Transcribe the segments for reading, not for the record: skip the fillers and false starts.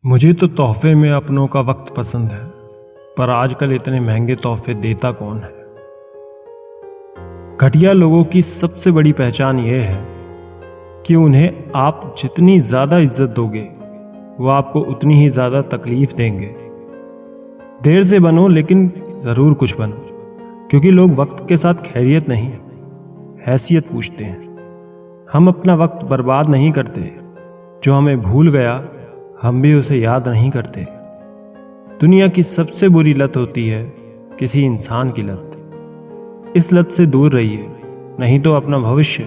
मुझे तो तोहफे में अपनों का वक्त पसंद है, पर आजकल इतने महंगे तोहफे देता कौन है। घटिया लोगों की सबसे बड़ी पहचान यह है कि उन्हें आप जितनी ज़्यादा इज्जत दोगे वो आपको उतनी ही ज़्यादा तकलीफ देंगे। देर से बनो लेकिन ज़रूर कुछ बनो, क्योंकि लोग वक्त के साथ खैरियत नहीं हैसियत पूछते हैं। हम अपना वक्त बर्बाद नहीं करते, जो हमें भूल गया हम भी उसे याद नहीं करते। दुनिया की सबसे बुरी लत होती है किसी इंसान की लत। इस लत से दूर रहिए, नहीं तो अपना भविष्य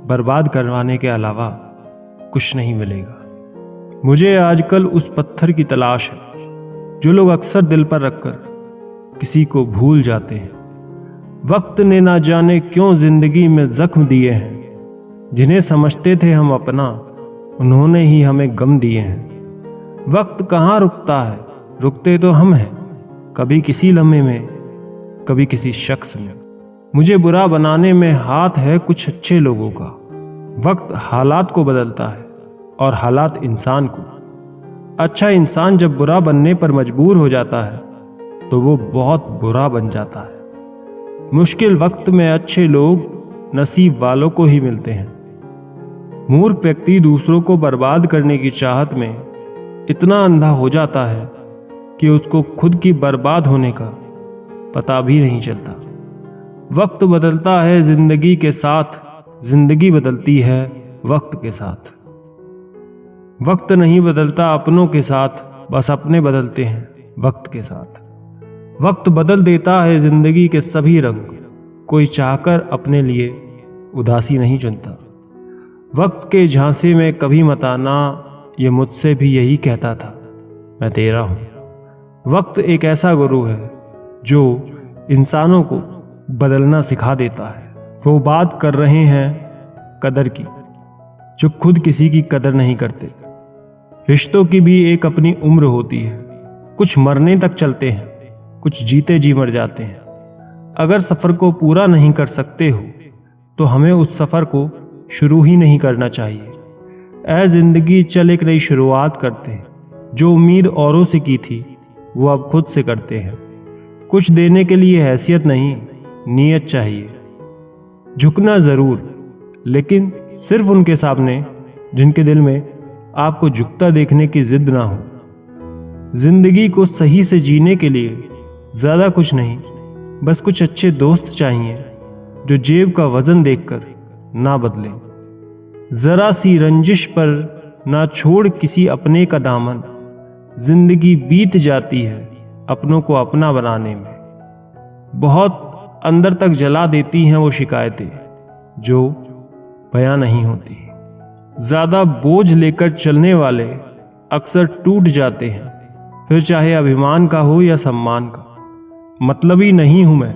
बर्बाद करवाने के अलावा कुछ नहीं मिलेगा। मुझे आजकल उस पत्थर की तलाश है जो लोग अक्सर दिल पर रखकर किसी को भूल जाते हैं। वक्त ने ना जाने क्यों जिंदगी में जख्म दिए हैं, जिन्हें समझते थे हम अपना उन्होंने ही हमें गम दिए हैं। वक्त कहाँ रुकता है, रुकते तो हम हैं, कभी किसी लम्हे में कभी किसी शख्स में। मुझे बुरा बनाने में हाथ है कुछ अच्छे लोगों का। वक्त हालात को बदलता है और हालात इंसान को। अच्छा इंसान जब बुरा बनने पर मजबूर हो जाता है तो वो बहुत बुरा बन जाता है। मुश्किल वक्त में अच्छे लोग नसीब वालों को ही मिलते हैं। मूर्ख व्यक्ति दूसरों को बर्बाद करने की चाहत में इतना अंधा हो जाता है कि उसको खुद की बर्बाद होने का पता भी नहीं चलता। वक्त बदलता है जिंदगी के साथ, जिंदगी बदलती है वक्त के साथ। वक्त नहीं बदलता अपनों के साथ, बस अपने बदलते हैं वक्त के साथ। वक्त बदल देता है जिंदगी के सभी रंग, कोई चाहकर अपने लिए उदासी नहीं चुनता। वक्त के झांसे में कभी मत आना, ये मुझसे भी यही कहता था, मैं तेरा हूं। वक्त एक ऐसा गुरु है जो इंसानों को बदलना सिखा देता है। वो बात कर रहे हैं कदर की, जो खुद किसी की कदर नहीं करते। रिश्तों की भी एक अपनी उम्र होती है, कुछ मरने तक चलते हैं, कुछ जीते जी मर जाते हैं। अगर सफ़र को पूरा नहीं कर सकते हो तो हमें उस सफ़र को शुरू ही नहीं करना चाहिए। ऐ जिंदगी चल एक नई शुरुआत करते हैं, जो उम्मीद औरों से की थी वो अब खुद से करते हैं। कुछ देने के लिए हैसियत नहीं, नीयत चाहिए। झुकना ज़रूर, लेकिन सिर्फ उनके सामने जिनके दिल में आपको झुकता देखने की जिद ना हो। जिंदगी को सही से जीने के लिए ज़्यादा कुछ नहीं, बस कुछ अच्छे दोस्त चाहिए जो जेब का वजन देखकर ना बदलें। जरा सी रंजिश पर ना छोड़ किसी अपने का दामन। जिंदगी बीत जाती है अपनों को अपना बनाने में। बहुत अंदर तक जला देती हैं वो शिकायतें जो बयां नहीं होती। ज्यादा बोझ लेकर चलने वाले अक्सर टूट जाते हैं, फिर चाहे अभिमान का हो या सम्मान का। मतलबी नहीं हूं मैं,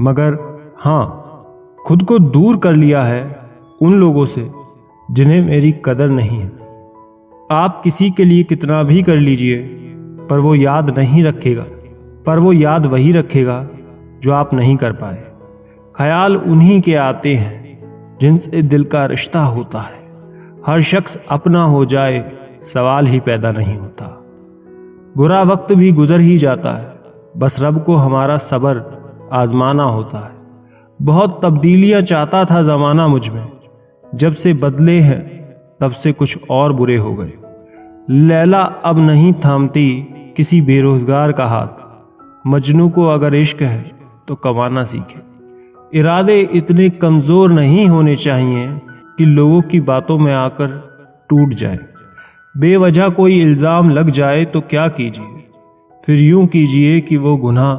मगर हाँ खुद को दूर कर लिया है उन लोगों से जिन्हें मेरी कदर नहीं है। आप किसी के लिए कितना भी कर लीजिए, पर वो याद नहीं रखेगा, पर वो याद वही रखेगा जो आप नहीं कर पाए। ख्याल उन्हीं के आते हैं जिनसे दिल का रिश्ता होता है। हर शख्स अपना हो जाए सवाल ही पैदा नहीं होता। बुरा वक्त भी गुजर ही जाता है, बस रब को हमारा सब्र आजमाना होता है। बहुत तब्दीलियां चाहता था ज़माना मुझ में, जब से बदले हैं तब से कुछ और बुरे हो गए। लैला अब नहीं थामती किसी बेरोजगार का हाथ। मजनू को अगर इश्क है तो कमाना सीखे। इरादे इतने कमज़ोर नहीं होने चाहिए कि लोगों की बातों में आकर टूट जाए। बेवजह कोई इल्ज़ाम लग जाए तो क्या कीजिए, फिर यूं कीजिए कि वो गुनाह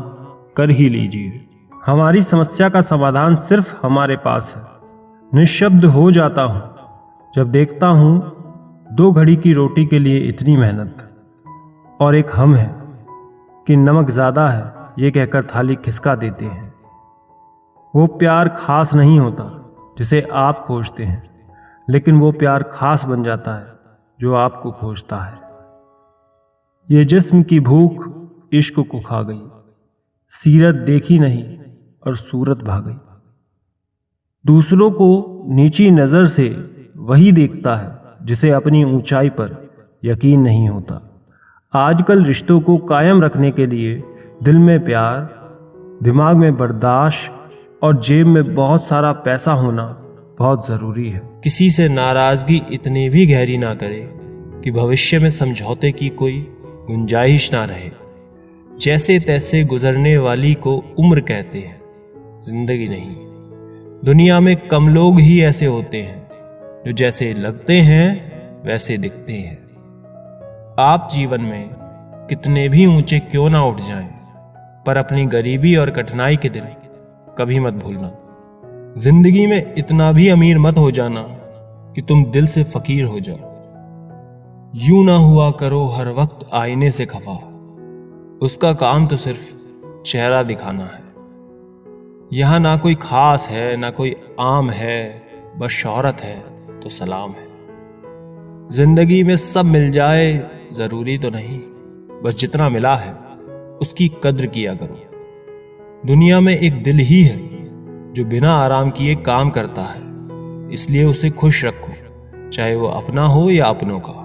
कर ही लीजिए। हमारी समस्या का समाधान सिर्फ हमारे पास है। निशब्द हो जाता हूं जब देखता हूं 2 घड़ी की रोटी के लिए इतनी मेहनत, और एक हम है कि नमक ज़्यादा है ये कहकर थाली खिसका देते हैं। वो प्यार खास नहीं होता जिसे आप खोजते हैं, लेकिन वो प्यार खास बन जाता है जो आपको खोजता है। ये जिस्म की भूख इश्क को खा गई, सीरत देखी नहीं और सूरत भाग गई। दूसरों को नीची नज़र से वही देखता है जिसे अपनी ऊंचाई पर यकीन नहीं होता। आजकल रिश्तों को कायम रखने के लिए दिल में प्यार, दिमाग में बर्दाश्त और जेब में बहुत सारा पैसा होना बहुत ज़रूरी है। किसी से नाराज़गी इतनी भी गहरी ना करे कि भविष्य में समझौते की कोई गुंजाइश ना रहे। जैसे तैसे गुजरने वाली को उम्र कहते हैं, जिंदगी नहीं। दुनिया में कम लोग ही ऐसे होते हैं जो जैसे लगते हैं वैसे दिखते हैं। आप जीवन में कितने भी ऊंचे क्यों ना उठ जाएं, पर अपनी गरीबी और कठिनाई के दिन कभी मत भूलना। जिंदगी में इतना भी अमीर मत हो जाना कि तुम दिल से फकीर हो जाओ। यूं ना हुआ करो हर वक्त आईने से खफा, उसका काम तो सिर्फ चेहरा दिखाना है। यहां ना कोई खास है ना कोई आम है, बस शोहरत है तो सलाम है। जिंदगी में सब मिल जाए जरूरी तो नहीं, बस जितना मिला है उसकी कद्र किया करो। दुनिया में एक दिल ही है जो बिना आराम किए काम करता है, इसलिए उसे खुश रखो, चाहे वो अपना हो या अपनों का।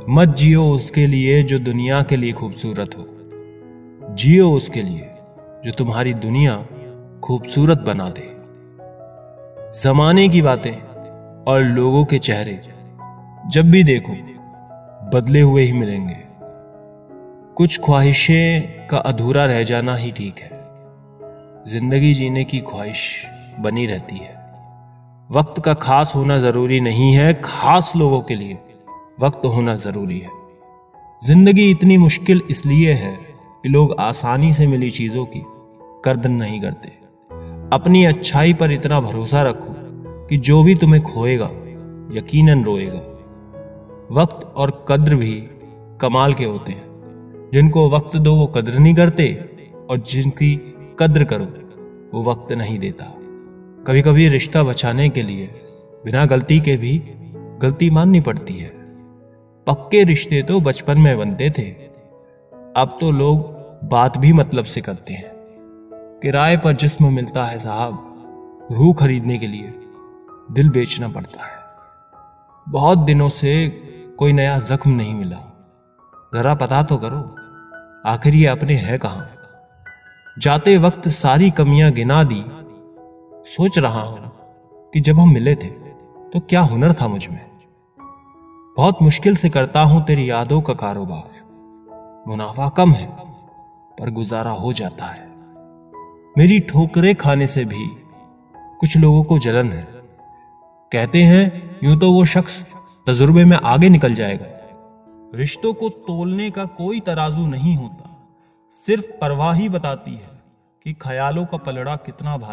मत जियो उसके लिए जो दुनिया के लिए खूबसूरत हो, जियो उसके लिए जो तुम्हारी दुनिया खूबसूरत बना दे। जमाने की बातें और लोगों के चेहरे जब भी देखो बदले हुए ही मिलेंगे। कुछ ख्वाहिशें का अधूरा रह जाना ही ठीक है। जिंदगी जीने की ख्वाहिश बनी रहती है। वक्त का खास होना जरूरी नहीं है, खास लोगों के लिए वक्त होना जरूरी है। जिंदगी इतनी मुश्किल इसलिए है कि लोग आसानी से मिली चीजों की कद्र नहीं करते। अपनी अच्छाई पर इतना भरोसा रखो कि जो भी तुम्हें खोएगा यकीनन रोएगा। वक्त और कद्र भी कमाल के होते हैं। जिनको वक्त दो वो कद्र नहीं करते, और जिनकी कद्र करो वो वक्त नहीं देता। कभी कभी रिश्ता बचाने के लिए बिना गलती के भी गलती माननी पड़ती है। पक्के रिश्ते तो बचपन में बनते थे, अब तो लोग बात भी मतलब से करते हैं। किराए पर जिस्म मिलता है साहब, रूह खरीदने के लिए दिल बेचना पड़ता है। बहुत दिनों से कोई नया जख्म नहीं मिला, जरा पता तो करो आखिर ये अपने है कहां। जाते वक्त सारी कमियां गिना दी, सोच रहा हूं कि जब हम मिले थे तो क्या हुनर था मुझ में। बहुत मुश्किल से करता हूं तेरी यादों का कारोबार, मुनाफा कम है पर गुजारा हो जाता है। मेरी ठोकरें खाने से भी कुछ लोगों को जलन है। कहते हैं यूं तो वो शख्स तजुर्बे में आगे निकल जाएगा। रिश्तों को तोलने का कोई तराजू नहीं होता, सिर्फ परवाह ही बताती है कि ख्यालों का पलड़ा कितना भारी